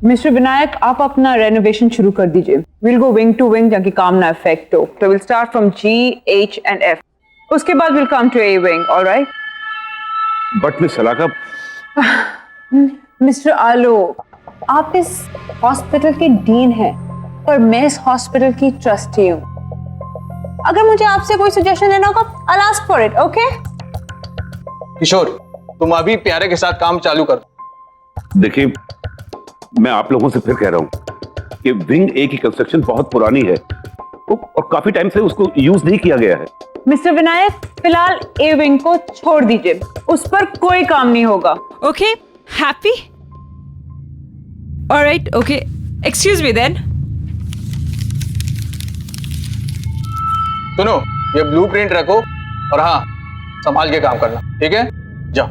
Mister Vinayak, आप अपना renovation शुरू कर दीजिए। Will go wing to wing ताकि काम ना इफेक्ट हो। तो will start from G, H and F। उसके बाद will come to A wing, alright? But miss Salaka, mister Alok, आप इस हॉस्पिटल के डीन हैं और मैं इस हॉस्पिटल की ट्रस्टी हूँ। अगर मुझे आपसे कोई सजेशन लेना होगा, I'll ask for it, okay? किशोर, तुम अभी प्यारे के साथ काम चालू कर। देखिए मैं आप लोगों से फिर कह रहा हूं कि विंग ए की कंस्ट्रक्शन बहुत पुरानी है और काफी टाइम से उसको यूज नहीं किया गया है। मिस्टर विनायक, फिलहाल ए विंग को छोड़ दीजिए, उस पर कोई काम नहीं होगा। Okay, happy? Alright, okay, excuse me then. सुनो, ये ब्लूप्रिंट रखो और हाँ, संभाल के काम करना, ठीक है? जाओ।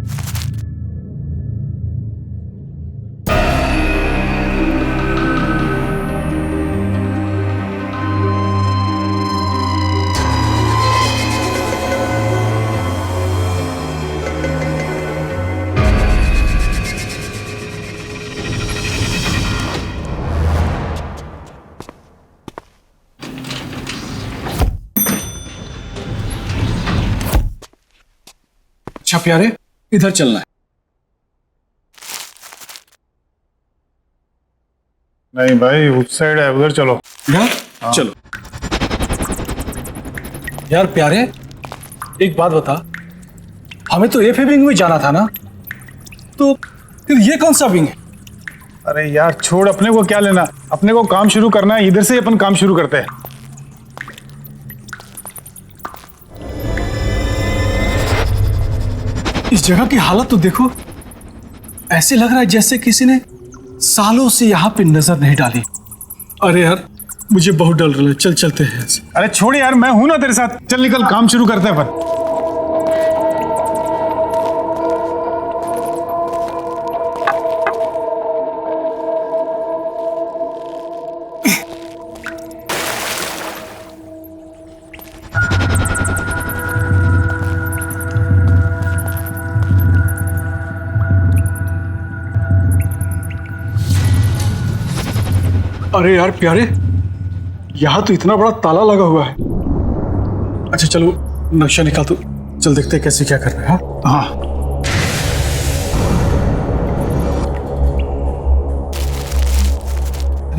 अच्छा प्यारे, इधर चलना है। नहीं भाई, उस साइड है, उधर चलो। यार चलो। यार प्यारे, एक बात बता, हमें तो एफ विंग में जाना था ना, तो फिर ये कौन सा विंग है? अरे यार छोड़, अपने को क्या लेना, अपने को काम शुरू करना है, इधर से ही अपन काम शुरू करते हैं। इस जगह की हालत तो देखो, ऐसे लग रहा है जैसे किसी ने सालों से यहाँ पे नजर नहीं डाली। अरे यार मुझे बहुत डर रहा है, चल चलते हैं। अरे छोड़ यार, मैं हूं ना तेरे साथ, चल निकल, काम शुरू करते हैं अपन। अरे यार प्यारे, यहाँ तो इतना बड़ा ताला लगा हुआ है। अच्छा चलो नक्शा निकाल, तो चल देखते हैं कैसे क्या करना है। हाँ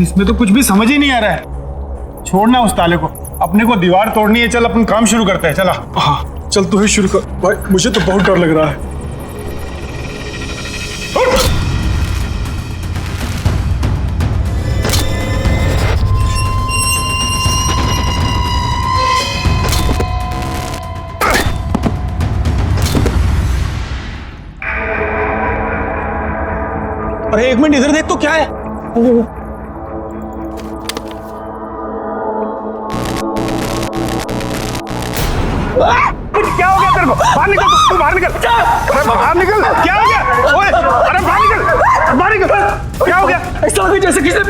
इसमें तो कुछ भी समझ ही नहीं आ रहा है। छोड़ना उस ताले को, अपने को दीवार तोड़नी है। चल अपन काम शुरू करते हैं, चला। हाँ चल, तू ही शुरू कर भाई, मुझे तो बहुत डर लग रहा है। अरे एक मिनट इधर देख तो, क्या है? क्या हो गया तेरे को? बाहर निकल, तू बाहर निकल। अरे बाहर निकल, क्या हो गया? ओए अरे बाहर निकल, बाहर निकल। क्या हो गया? ऐसा लगा जैसे किसी ने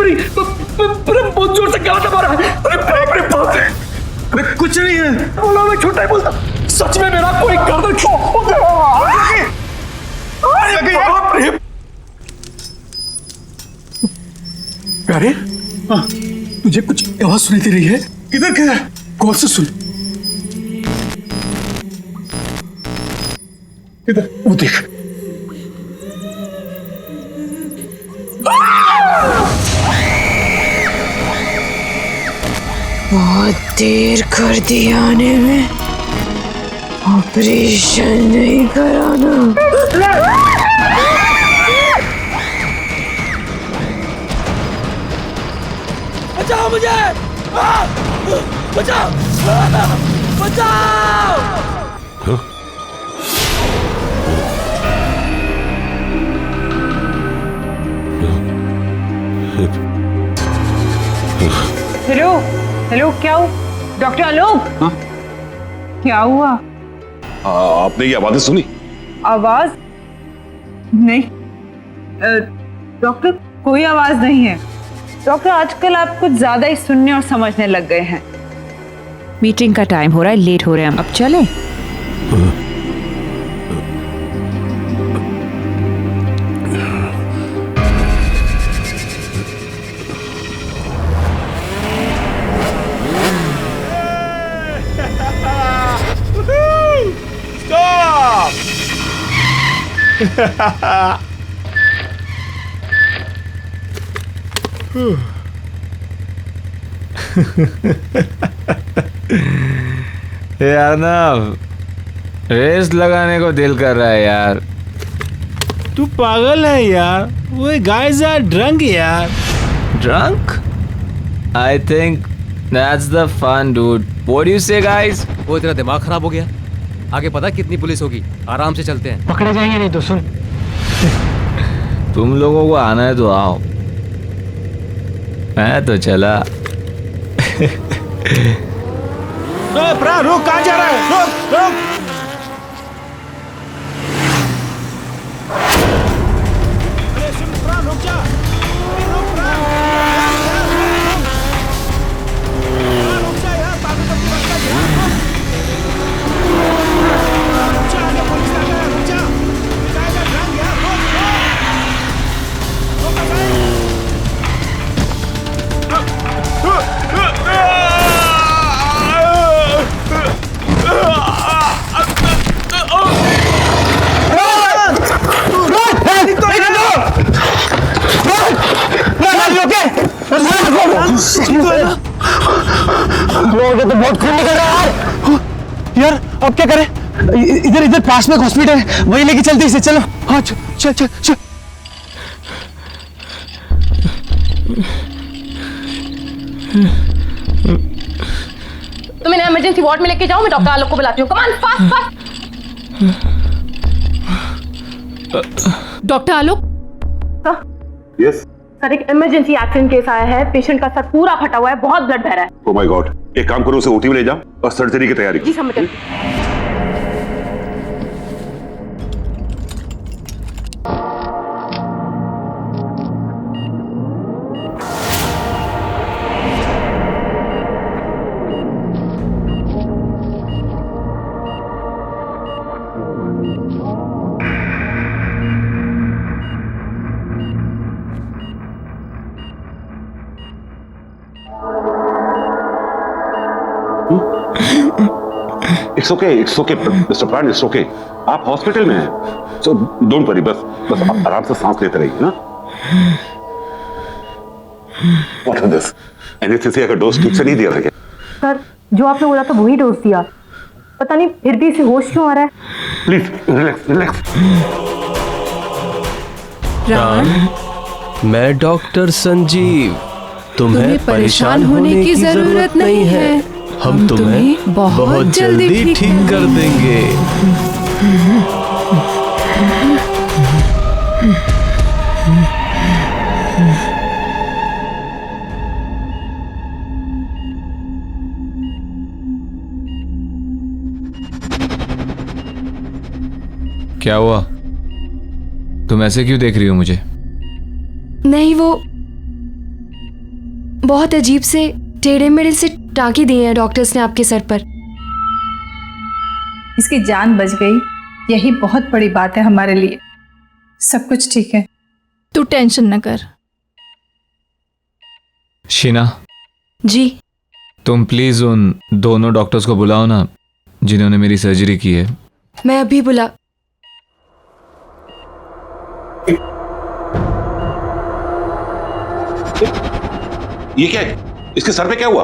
बहुत जोर से गला दबा रहा है। अरे बाप रे, अरे कुछ नहीं है, बोला मैं झूठ नहीं बोलता, सच में मेरा कोई गर्दन प्यारे, तुझे कुछ आवाज सुनाई दे रही है? किधर क्या है? कौन से सुन? किधर? वो देख। बहुत देर कर दी आने में, ऑपरेशन नहीं कराना। बचाओ मुझे, बचाओ, बचाओ। हेलो हेलो, क्या हुआ? डॉक्टर आलोक, क्या हुआ? आपने ये आवाजें सुनी? आवाज नहीं डॉक्टर, कोई आवाज नहीं है। डॉक्टर आजकल आप कुछ ज्यादा ही सुनने और समझने लग गए हैं। मीटिंग का टाइम हो रहा है, लेट हो रहे हैं हम, अब चलें? यार ना रेस लगाने को दिल कर रहा है यार। तू पागल है यार, वो गाइस आर ड्रंक यार। Drunk? I think that's the fun, dude. What do you say, guys? वो तेरा दिमाग खराब हो गया। आगे पता है कितनी पुलिस होगी, आराम से चलते हैं। पकड़े जाएंगे नहीं तो सुन। तुम लोगों को आना है तो आओ, मैं तो चला। प्रा रुक, कहाँ जा रहा है? रुक रुक। अरे सुन प्रा, रुक जा। अरे रुक प्रा। रुक जा यार, बाबू का बच्चा यार। रुक जा, आगे पुलिस आ गया, रुक जा। जाएगा ड्रंक यार, रुक रुक। तो बहुत खून निकल रहा है यार। अब क्या करें? इधर इधर पास में हॉस्पिटल है, वहीं लेके चलते इसे। चलो हाँ चल चल चल। तुम इन्हें इमरजेंसी वार्ड में लेके जाओ, मैं डॉक्टर आलोक को बुलाती हूँ। Come on, fast fast. Doctor Alok. Yes sir, एक इमरजेंसी एक्सीडेंट केस आया है। पेशेंट का सर पूरा फटा हुआ है, बहुत ब्लड बह रहा है। ओह माय गॉड, एक काम करो, उसे ओटी में ले जाओ और सर्जरी की तैयारी करो। जी समझ गई। इट्स ओके मिस्टर प्राण, इट्स ओके। आप हॉस्पिटल में हैं, सो डोंट वरी। बस आप आराम से सांस लेते रहिए ना। What is this? एनेस्थीसिया का डोज ठीक से नहीं दिया था क्या? सर, जो आपने बोला था वही डोज दिया, पता नहीं फिर भी इसे होश क्यों आ रहा है। Please relax relax. मैं डॉक्टर संजीव। तुम्हें परेशान होने की जरूरत नहीं है। हम तुम्हें बहुत जल्दी ठीक कर देंगे। क्या हुआ? तुम ऐसे क्यों देख रही हो मुझे? नहीं, वो बहुत अजीब से टेढ़े मेढ़े से टाँकी दी है डॉक्टर्स ने आपके सर पर। इसकी जान बच गई, यही बहुत बड़ी बात है हमारे लिए। सब कुछ ठीक है, तू टेंशन न कर। शीना जी। तुम प्लीज उन दोनों डॉक्टर्स को बुलाओ ना, जिन्होंने मेरी सर्जरी की है। मैं अभी बुला। ये क्या है? इसके सर पे क्या हुआ?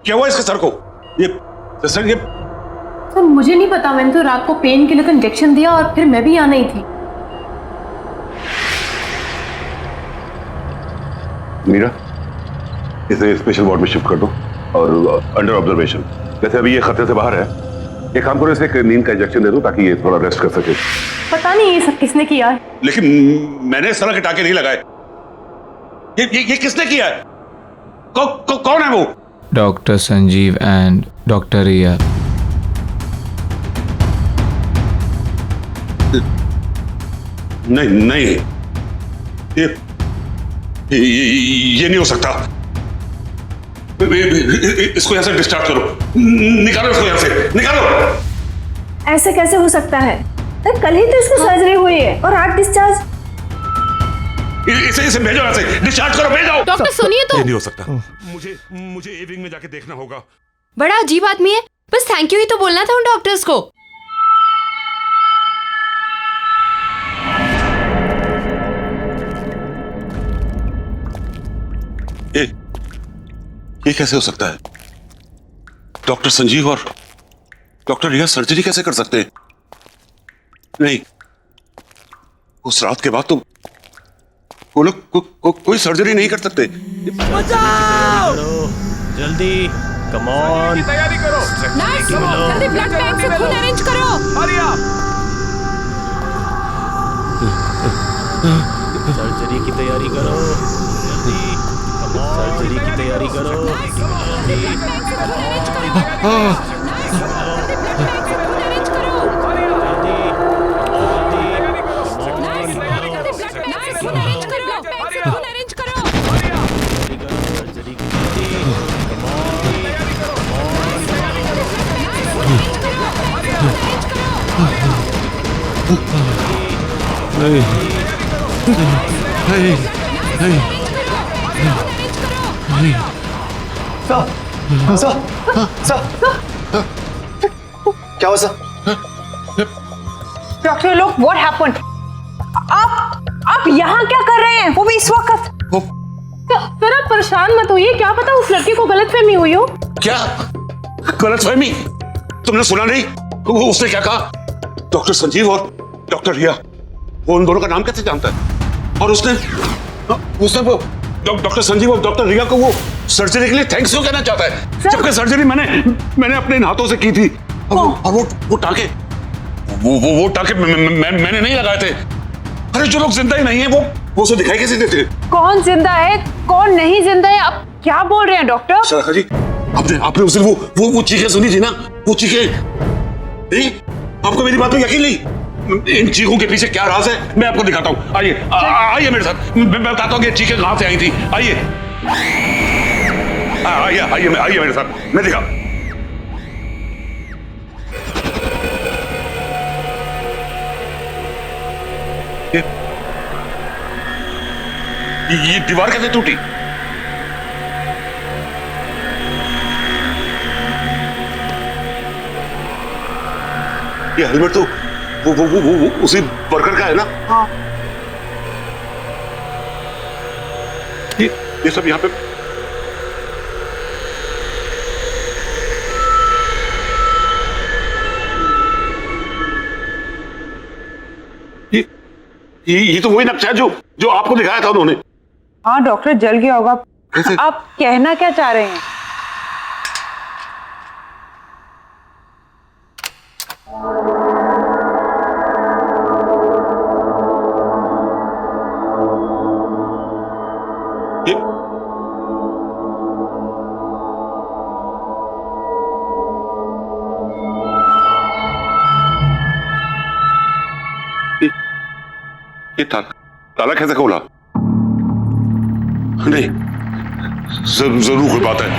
क्या हुआ इसके सर को? ये सर मुझे नहीं पता, मैंने तो रात को पेन किलर का इंजेक्शन दिया और फिर मैं भी यहाँ नहीं थी। मीरा, इसे स्पेशल वार्ड में शिफ्ट कर दो और अंडर ऑब्जर्वेशन। वैसे अभी ये खतरे से बाहर है। एक काम करो, इसे एक नींद का इंजेक्शन दे दो ताकि ये थोड़ा रेस्ट कर सके। पता नहीं ये सब किसने किया है। लेकिन मैंने इस तरह के टाके नहीं लगाए। ये किसने किया है? कौन है वो? डॉक्टर संजीव एंड डॉक्टर रिया। नहीं, ये नहीं हो सकता। इसको यहां से डिस्चार्ज करो। निकालो इसको यहां से, निकालो। ऐसे कैसे हो सकता है? कल ही तो इसको सर्जरी हुई है और आज डिस्चार्ज। इसे भेजो यहां से, डिस्चार्ज करो, भेजो। डॉक्टर सुनिए तो। ये नहीं हो सकता। मुझे ए विंग में जाके देखना होगा। बड़ा अजीब आदमी है, बस थैंक यू ही तो बोलना था उन डॉक्टर्स को। ये कैसे हो सकता है? डॉक्टर संजीव और डॉक्टर रिया सर्जरी कैसे कर सकते हैं? नहीं, उस रात के बाद तो वो लोग कोई सर्जरी नहीं कर सकते। जल्दी, कम ऑन, तैयारी करो। जल्दी ब्लड बैंक से खून अरेंज करो। हरी आप। सर्जरी की तैयारी करो, जल्दी, कम ऑन, सर्जरी की तैयारी करो, क्या हुआ सर? डॉक्टर लोग, व्हाट हैपेंड? आप यहाँ क्या कर रहे हैं, वो भी इस वक्त? सर आप परेशान मत होइए, क्या पता उस लड़के को गलतफहमी हुई हो। क्या गलतफहमी? तुमने सुना नहीं उसने क्या कहा? डॉक्टर संजीव और डॉक्टर रिया, वो उन दोनों का नाम कैसे जानता है? और उसने वो डॉक्टर संजीव और डॉक्टर रिया को वो सर्जरी के लिए थैंक्स क्यों कहना चाहता है, जबकि सर्जरी मैंने अपने हाथों से की थी। और वो टाके वो टाके मैंने नहीं लगाए थे। अरे जो लोग जिंदा ही नहीं है वो उसे दिखाई कैसे देते? कौन जिंदा है कौन नहीं जिंदा है, आप क्या बोल रहे हैं डॉक्टर? सर जी, आपने उस दिन वो चीखें सुनी थी ना, वो चीखें नहीं? आपको मेरी बात में यकीन नहीं? इन चीखों के पीछे क्या राज है मैं आपको दिखाता हूँ। आइए मेरे साथ, मैं बताता हूँ कि चीखें कहां से आई थी। आइए मेरे साथ, मैं दिखा। ये दीवार कैसे टूटी? ये हेलमेट तो वो उसी वर्कर का है ना? हाँ। ये सब यहाँ पे ये तो वही नक्शा है जो आपको दिखाया था उन्होंने। हाँ डॉक्टर, जल गया होगा। आप कहना क्या चाह रहे हैं? ये ताला कैसे खोला? नहीं, जरूर कोई बात है।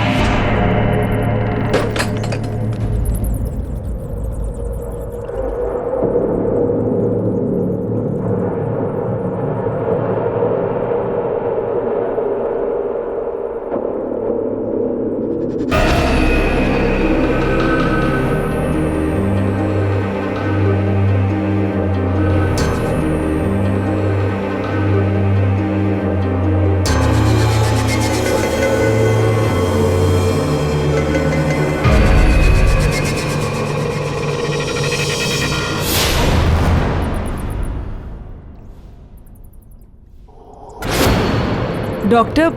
डॉक्टर,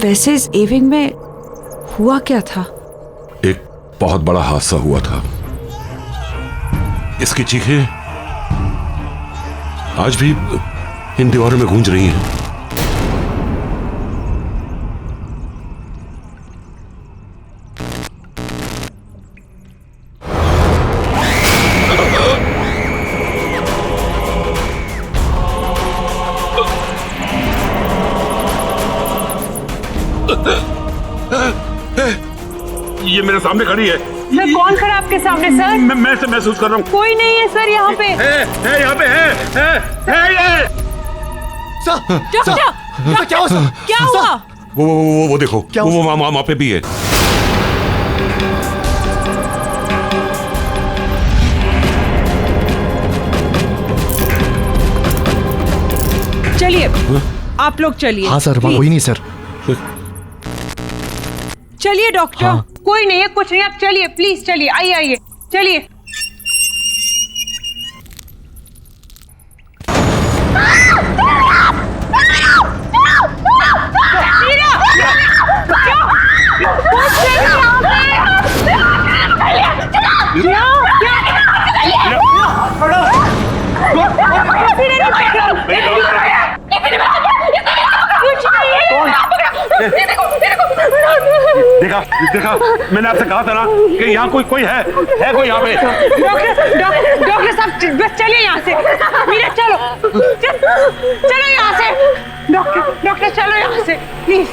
वैसे इस एविंग में हुआ क्या था? एक बहुत बड़ा हादसा हुआ था। इसकी चीखें आज भी इन दीवारों में गूंज रही हैं। ये मेरे सामने खड़ी है। सर कौन खड़ा आपके सामने सर? मैं से महसूस कर रहा हूँ। कोई नहीं है सर यहाँ पे। है यहाँ पे है ये। डॉक्टर क्या हुआ? क्या हुआ? वो देखो, वो वहाँ पे भी है। चलिए आप लोग चलिए। हाँ सर, वहाँ कोई नहीं सर। चलिए डॉक्टर। हाँ। कोई नहीं है, कुछ नहीं, आप चलिए प्लीज, चलिए, आइए आइए, चलिए। देखा देखा, मैंने आपसे कहा था ना कि यहाँ कोई है कोई यहाँ पे। डॉक्टर साहब बस चलिए यहाँ से। मीरा चलो, चलो यहाँ से। डॉक्टर चलो यहाँ से प्लीज।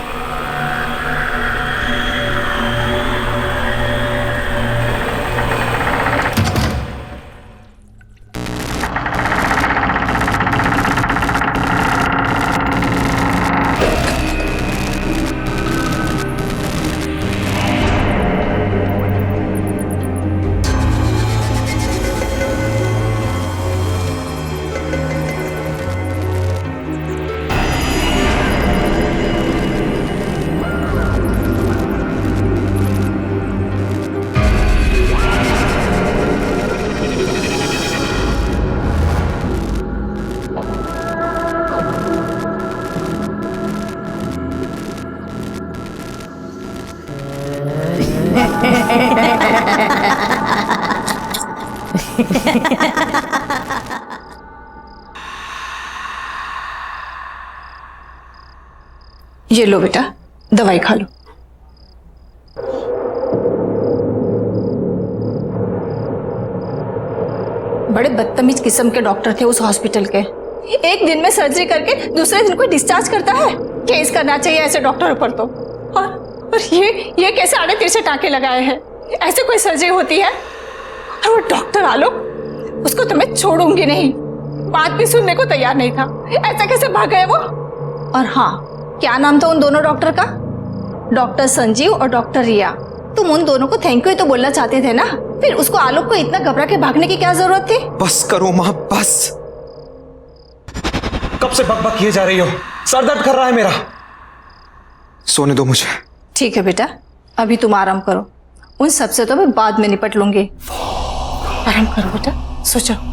ये लो बेटा, दवाई खा लो। बड़े बदतमीज किस्म के डॉक्टर थे उस हॉस्पिटल के। एक दिन में सर्जरी करके दूसरे दिन को डिस्चार्ज करता है। केस करना चाहिए ऐसे डॉक्टरों पर तो। और ये कैसे आड़े तिरछे टाँके लगाए हैं? ऐसे कोई सर्जरी होती है? और वो डॉक्टर आलोक, उसको तो मैं छोड़ूंगी नहीं। बात भी सुनने को तैयार नहीं था। ऐसा कैसे भाग गए वो? और हाँ, क्या नाम था उन दोनों डॉक्टर का? डॉक्टर संजीव और डॉक्टर रिया। तुम उन दोनों को थैंक यू तो बोलना चाहते थे ना, फिर उसको आलोक को इतना घबरा के भागने की क्या जरूरत थी? बस करो माँ, बस। कब से बकबक किए जा रही हो? सर दर्द कर रहा है मेरा। सोने दो मुझे। ठीक है बेटा, अभी तुम आराम करो। उन सबसे तो मैं बाद में निपट लूंगी। आराम करो बेटा, सो जाओ।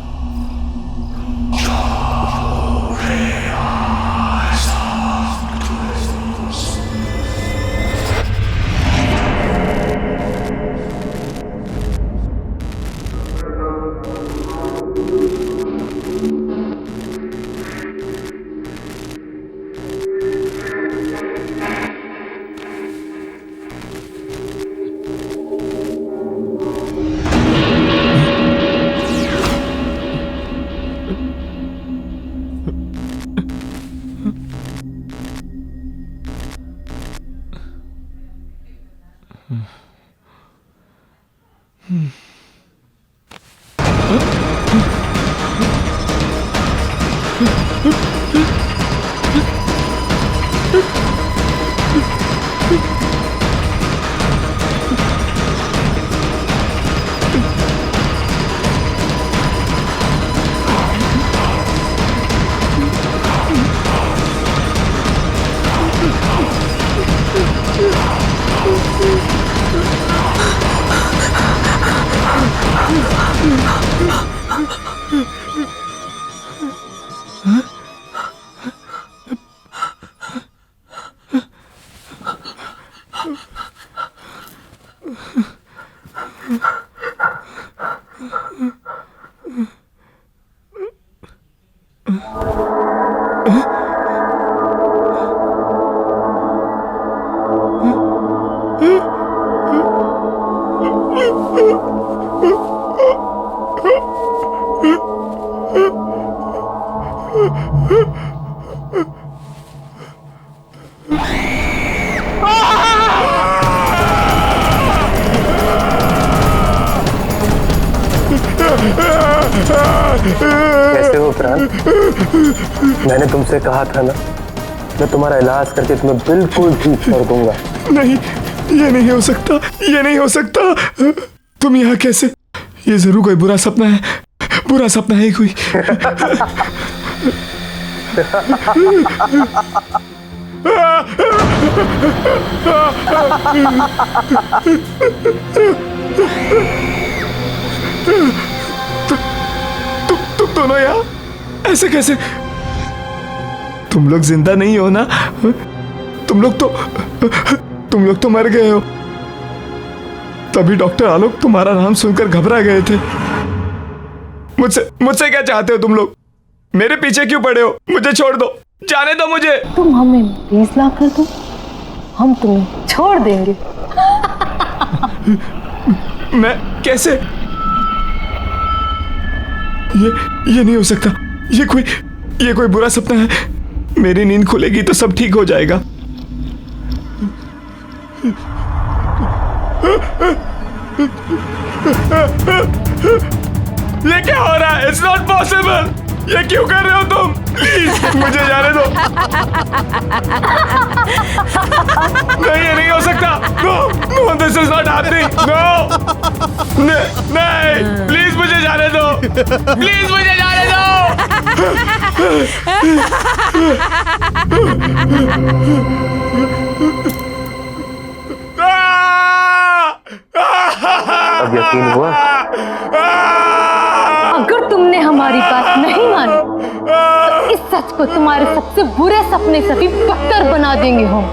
कैसे हो प्राण? मैंने तुमसे कहा था ना, मैं तुम्हारा इलाज करके तुम्हें बिल्कुल ठीक कर दूंगा। नहीं, ये नहीं हो सकता, ये नहीं हो सकता। तुम यहाँ कैसे? ये जरूर कोई बुरा सपना है, बुरा सपना है कोई। तुम दोनों यहाँ ऐसे कैसे? तुम लोग जिंदा नहीं हो ना? तुम लोग तो मर गए हो। तभी डॉक्टर आलोक तुम्हारा नाम सुनकर घबरा गए थे। मुझसे क्या चाहते हो तुम लोग? मेरे पीछे क्यों पड़े हो? मुझे छोड़ दो, जाने दो मुझे। तुम हमें 20 लाख कर दो, हम तुम्हें छोड़ देंगे। मैं कैसे? ये नहीं हो सकता। ये कोई बुरा सपना है। मेरी नींद खुलेगी तो सब ठीक हो जाएगा। ये क्या हो रहा है? It's not possible. ये क्यों कर रहे हो तुम? प्लीज मुझे जाने दो। नहीं, ये नहीं हो सकता। No, this is not happening. No, नहीं, प्लीज मुझे जाने दो। प्लीज मुझे जाने दो। अब यकीन हुआ? अगर तुमने हमारी बात नहीं मानी तो इस सच को तुम्हारे सबसे बुरे सपने से भी बदतर बना देंगे हम।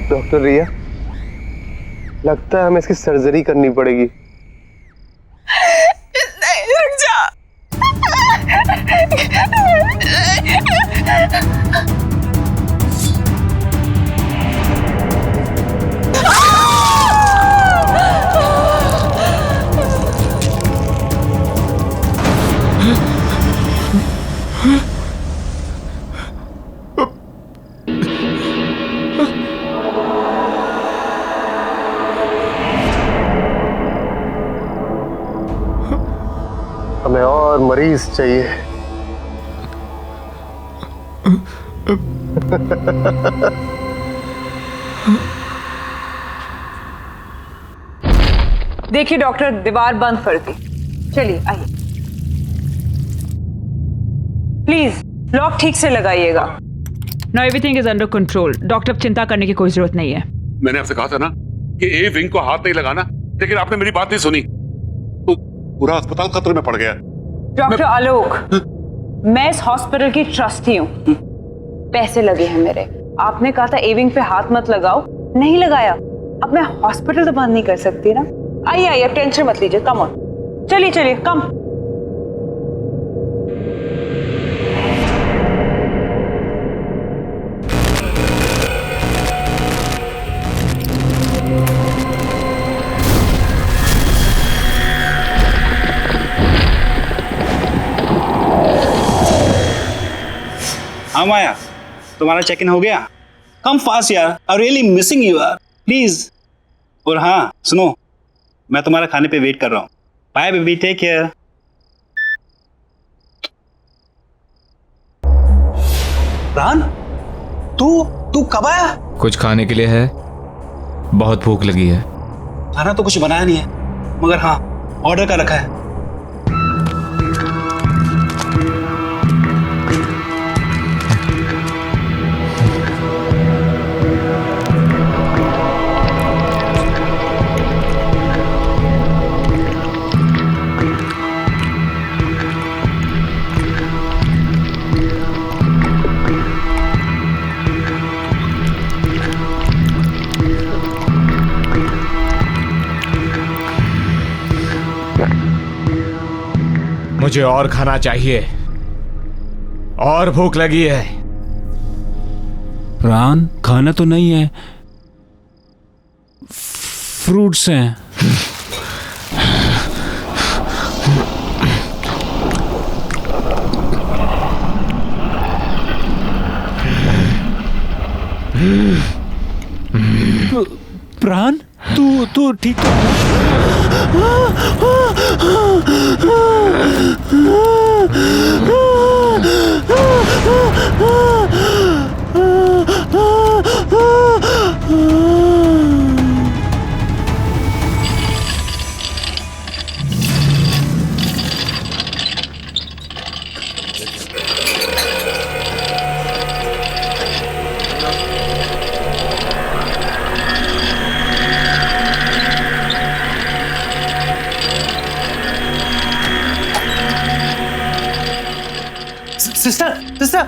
डॉक्टर रिया, लगता है हमें इसकी सर्जरी करनी पड़ेगी। नहीं, रुक जा। हमें और मरीज चाहिए। देखिए डॉक्टर, दीवार बंद कर दी। चलिए आइए, प्लीज लॉक ठीक से लगाइएगा। No, everything is under control. Doctor, चिंता करने की कोई जरूरत नहीं है। मैंने आपसे कहा था ना कि ए विंग को हाथ नहीं लगाना, लेकिन आपने मेरी बात नहीं सुनी तो पूरा अस्पताल खतरे में पड़ गया। डॉक्टर आलोक, मैं इस हॉस्पिटल की ट्रस्टी हूँ। पैसे लगे हैं मेरे। आपने कहा था ए विंग पे हाथ मत लगाओ, नहीं लगाया। अब मैं हॉस्पिटल तो बंद नहीं कर सकती ना। आइए आइए, टेंशन मत लीजिए। कम ऑन, चलिए चलिए, कम। हाँ माया, तुम्हारा चेक इन हो गया? कम फास्ट यार, आई रियली मिसिंग यू यार, प्लीज। और हाँ सुनो, मैं तुम्हारा खाने पे वेट कर रहा हूँ। Bye baby, take care. रान, तू कब आया? कुछ खाने के लिए है? बहुत भूख लगी है। खाना तो कुछ बनाया नहीं है, मगर हाँ ऑर्डर का रखा है। मुझे और खाना चाहिए, और भूख लगी है। प्राण खाना तो नहीं है, फ्रूट्स हैं। प्राण तू ठीक सिस्टर सिस्टर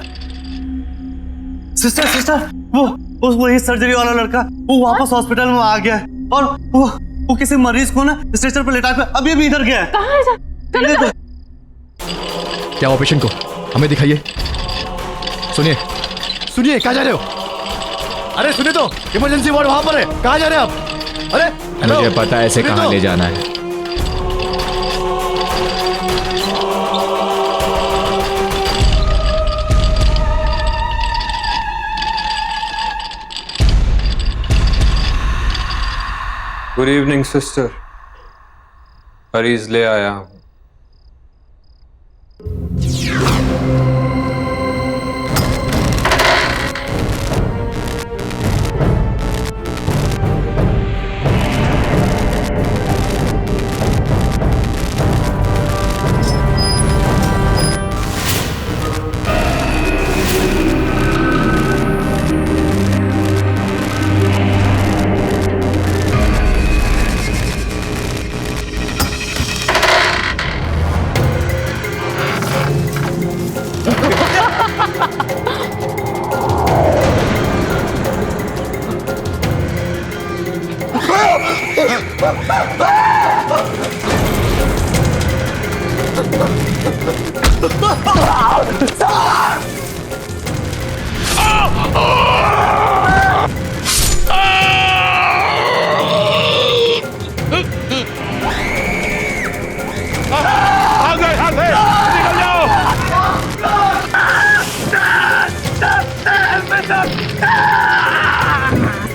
सिस्टर सिस्टर वो ये सर्जरी वाला लड़का वो वापस हॉस्पिटल में आ गया है और वो किसी मरीज को ना स्ट्रेचर पर लेटा कर अभी अभी इधर गया है। कहाँ है? चलो क्या हुआ पेशेंट को? हमें दिखाइए। सुनिए सुनिए, कहाँ जा रहे हो? अरे सुनिए तो, इमरजेंसी वार्ड वहां पर है, कहाँ जा रहे हैं आप? अरे मुझे पता है इसे कहाँ ले जाना है। गुड इवनिंग सिस्टर, मरीज ले आया हूं।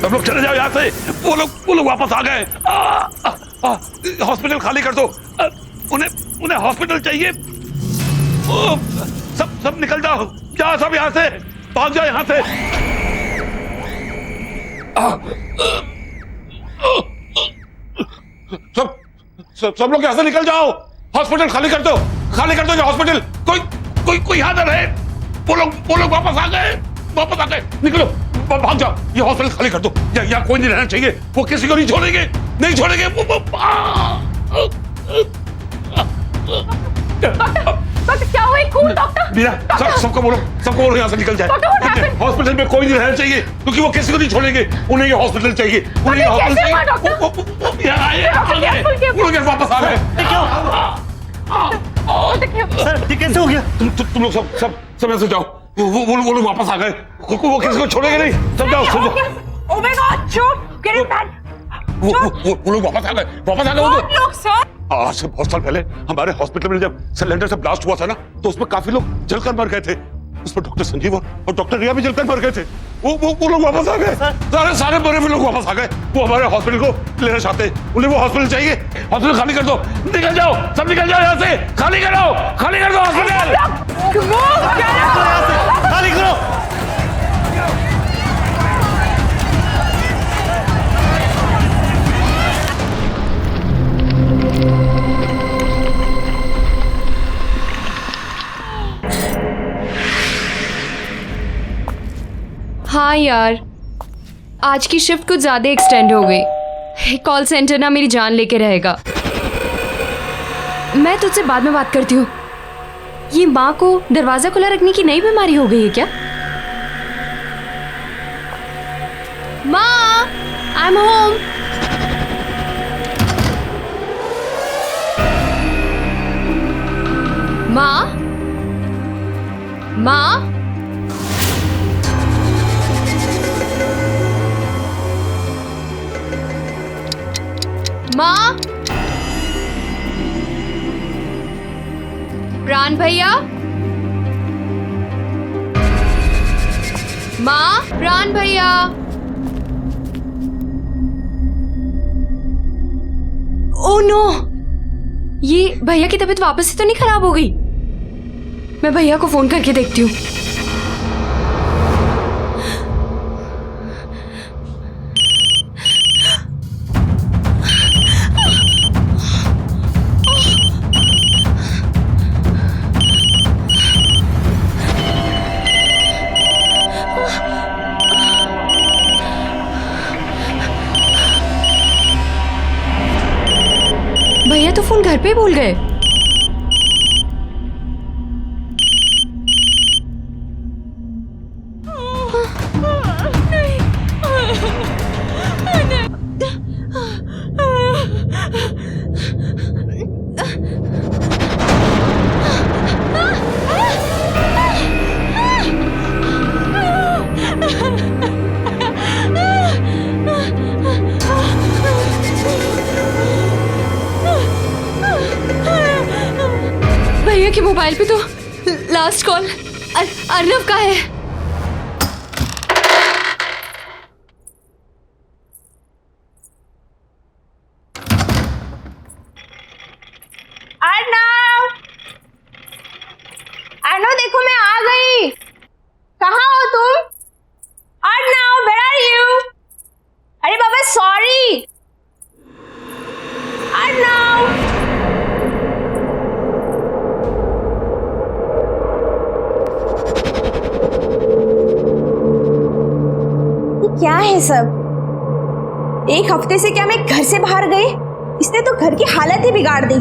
सब लोग चले जाओ यहाँ से। वो लोग वापस आ गए। हॉस्पिटल खाली कर दो। उन्हें हॉस्पिटल चाहिए। सब निकल जाओ, जाओ सब यहाँ से, भाग जाओ यहाँ से। सब लोग यहाँ से निकल जाओ। हॉस्पिटल खाली कर दो ये हॉस्पिटल। कोई यहाँ ना रहे। वो लोग वापस आ गए। निकलो, भाग जाओ। ये हॉस्पिटल खाली कर दो। यहाँ कोई नहीं रहना चाहिए। वो किसी को नहीं छोड़ेंगे। डॉक्टर क्या हुआ? खून डॉक्टर। मीरा, सबको बोलो यहाँ से निकल जाए। हॉस्पिटल में कोई नहीं रहना चाहिए क्योंकि वो किसी को नहीं छोड़ेंगे। उन्हें ये हॉस्पिटल चाहिए। वो लोग वापस आ गए। सर, ये कैसे हो गया? तुम लोग सब ऐसे जाओ। वो लोग वापस आ गए। वो किसी को छोड़ेंगे नहीं। सब जाओ। Oh my God, shoot! Get him back! वो लोग वापस आ गए। लोग सर। आज से बहुत साल पहले हमारे हॉस्पिटल में जब सिलेंडर से ब्लास्ट हुआ था ना, तो उसमें काफी लोग जलकर मर गए थे। उसमें डॉक्टर संजीव और डॉक्टर रिया भी जलकर मर गए थे। वो लोग वापस आ गए। सारे मरे हुए लोग वापस आ गए। वो हमारे हॉस्पिटल को लेना चाहते हैं। उन्हें वो हॉस्पिटल चाहिए। हॉस्पिटल खाली कर दो। निकल जाओ, सब निकल जाओ यहाँ से। खाली कर दो हॉस्पिटल। खाली करो। हाँ यार, आज की शिफ्ट कुछ ज्यादा एक्सटेंड हो गई। कॉल सेंटर ना मेरी जान लेके रहेगा। मैं तुझसे बाद में बात करती हूँ। ये माँ को दरवाजा खुला रखने की नई बीमारी हो गई है क्या? माँ, आई एम होम। माँ, माँ, माँ, प्राण भैया, माँ, प्राण भैया। ओह नो, ये भैया की तबीयत वापस से तो नहीं खराब हो गई? मैं भैया को फोन करके देखती हूँ। भैया तो फोन घर पे भूल गए। भैया के मोबाइल पे तो लास्ट कॉल अर्नव का है। अर्नव, अर्नव देखो मैं आ गई। कहाँ हो तुम? Arnav, where are you? अरे बाबा सॉरी। अर्नव, क्या है सब? एक हफ्ते से क्या मैं घर से बाहर गई? इसने तो घर की हालत ही बिगाड़ दी।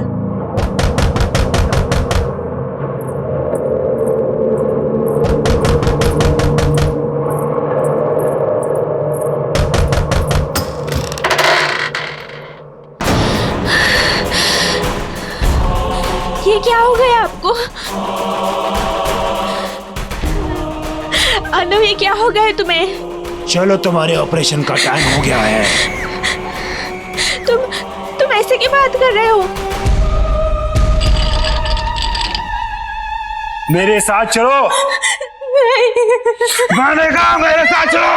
ये क्या हो गया आपको? अनु, ये क्या हो गया है तुम्हें? चलो, तुम्हारे ऑपरेशन का टाइम हो गया है। तुम ऐसे की बात कर रहे हो? मेरे साथ चलो। नहीं। मैंने कहा मेरे साथ चलो।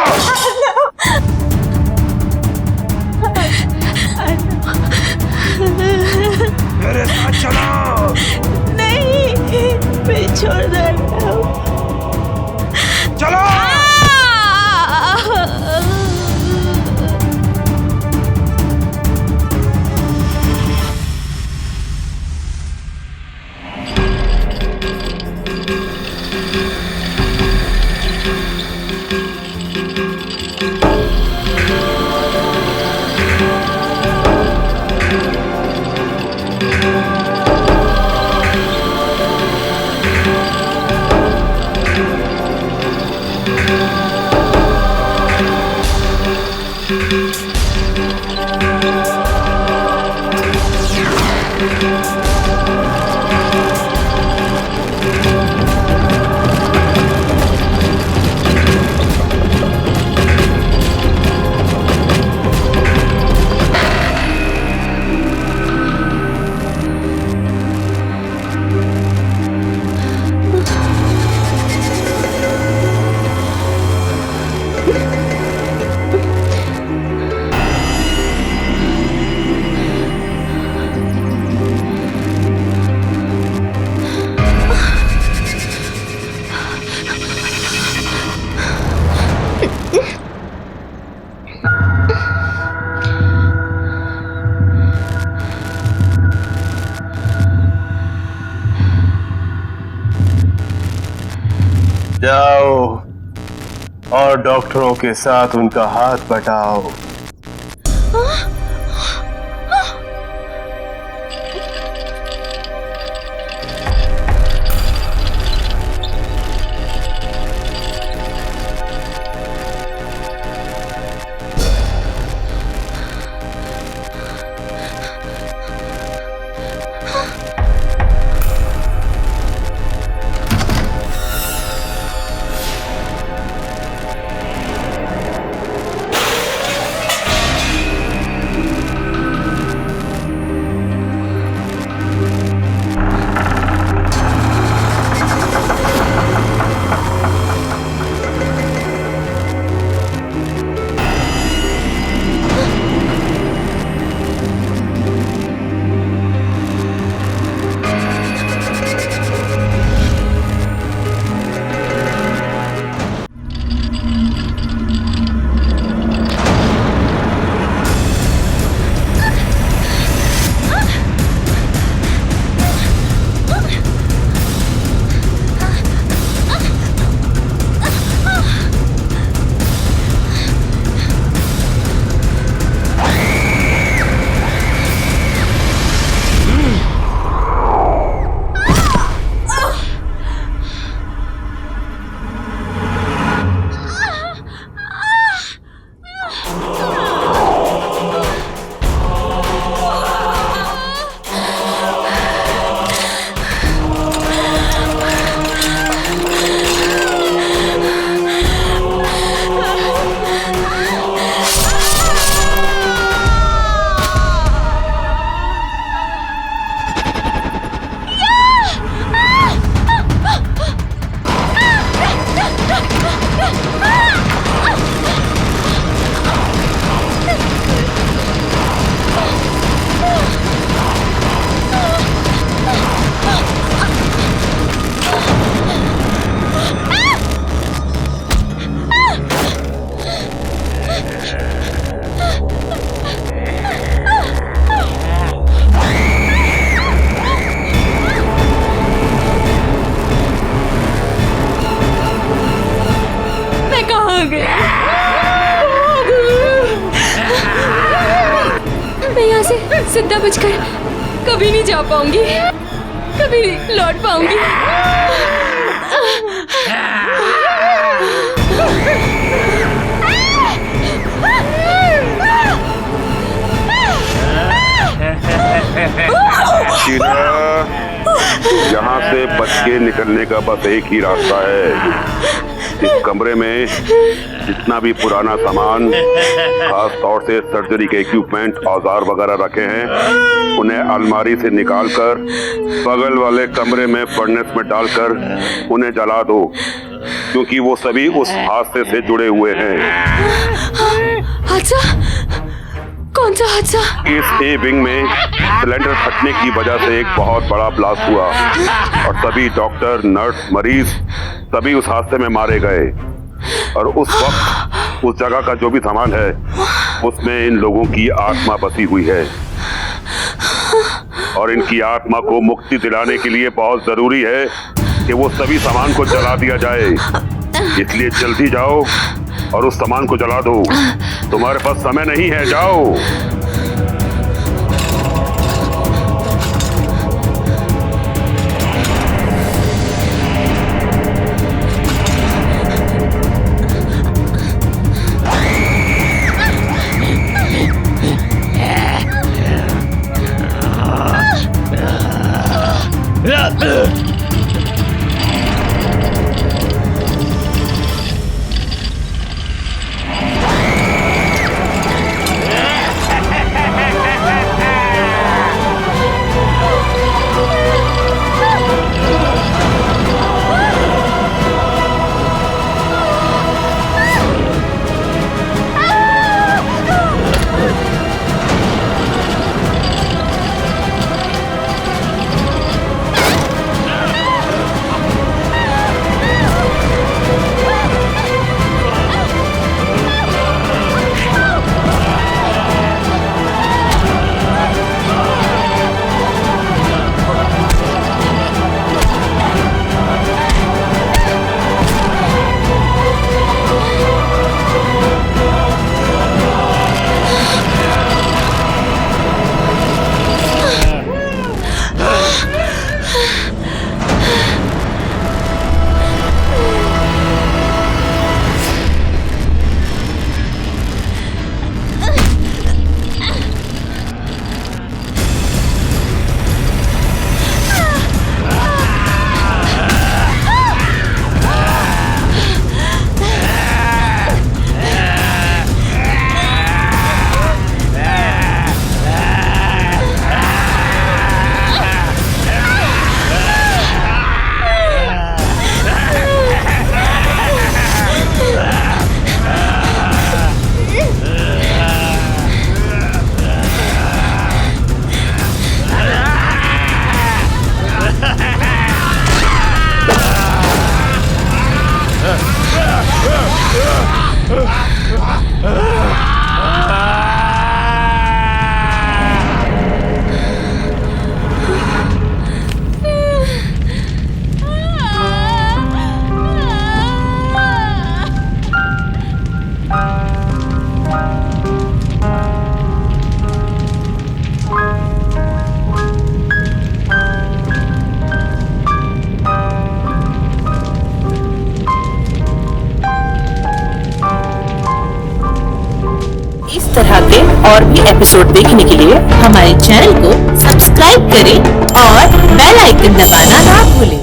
मेरे साथ चलो। नहीं, मैं छोड़ दो। चलो। जाओ और डॉक्टरों के साथ उनका हाथ बटाओ। गई। मैं यहाँ से जिंदा बचकर कभी नहीं जा पाऊंगी, कभी नहीं लौट पाऊंगी। शीला, यहाँ से बच के निकलने का बस एक ही रास्ता है। इस कमरे में जितना भी पुराना सामान, खास तौर से सर्जरी के इक्विपमेंट, औजार वगैरह रखे हैं, उन्हें अलमारी से निकालकर बगल वाले कमरे में फर्नेस में डालकर उन्हें जला दो, क्योंकि वो सभी उस हादसे से जुड़े हुए हैं। हादसा? कौन सा हादसा? इस ए विंग में सिलेंडर फटने की वजह से एक बहुत बड़ा ब्लास्ट हुआ और सभी डॉक्टर, नर्स, मरीज सभी उस हादसे में मारे गए। और उस वक्त उस जगह का जो भी सामान है उसमें इन लोगों की आत्मा बसी हुई है, और इनकी आत्मा को मुक्ति दिलाने के लिए बहुत जरूरी है कि वो सभी सामान को जला दिया जाए। इसलिए जल्दी जाओ और उस सामान को जला दो। तुम्हारे पास समय नहीं है, जाओ। और भी एपिसोड देखने के लिए हमारे चैनल को सब्सक्राइब करें और बेल आइकन दबाना ना भूलें।